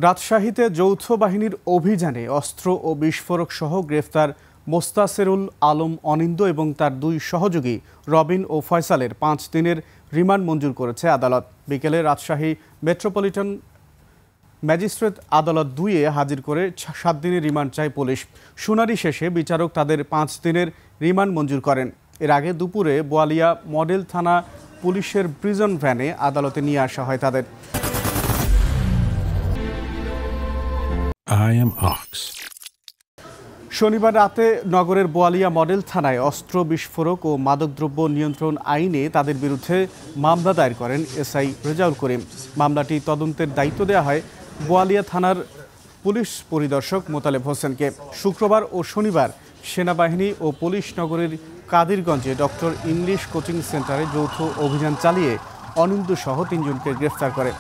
রাজশাহীতে যৌথ বাহিনীর অভিযানে অস্ত্র ও বিস্ফোরক সহ গ্রেফতার মোস্তাসেরুল আলম অনিন্দ এবং তার দুই সহযোগী রবিন ও ফয়সালের 5 দিনের রিমান্ড মঞ্জুর করেছে আদালত। বিকেলে রাজশাহী মেট্রোপলিটন ম্যাজিস্ট্রেট আদালত 2-এ হাজির করে 7 দিনের রিমান্ড চায় পুলিশ। শুনানি শেষে বিচারক তাদের 5 দিনের রিমান্ড মঞ্জুর করেন। এর আগে দুপুরে বোয়ালিয়া মডেল থানা পুলিশের প্রিজন ভ্যানে আদালতে নিয়ে আসা হয় তাদের। শনিবার রাতে নগরের বোয়ালিয়া মডেল থানায় অস্ত্র বিস্ফোরক ও মাদকদ্রব্য নিয়ন্ত্রণ আইনে তাদের বিরুদ্ধে মামলা দায়ের করেন এসআই রেজাউল করিম। মামলাটি তদন্তের দায়িত্ব দেওয়া হয় বোয়ালিয়া থানার পুলিশ পরিদর্শক মোতালেব হোসেনকে। শুক্রবার ও শনিবার সেনাবাহিনী ও পুলিশ নগরের কাদিরগঞ্জে ডক্টর ইংলিশ কোচিং সেন্টারে যৌথ অভিযান চালিয়ে অনিন্দ সহ 3 জনকে গ্রেফতার করে।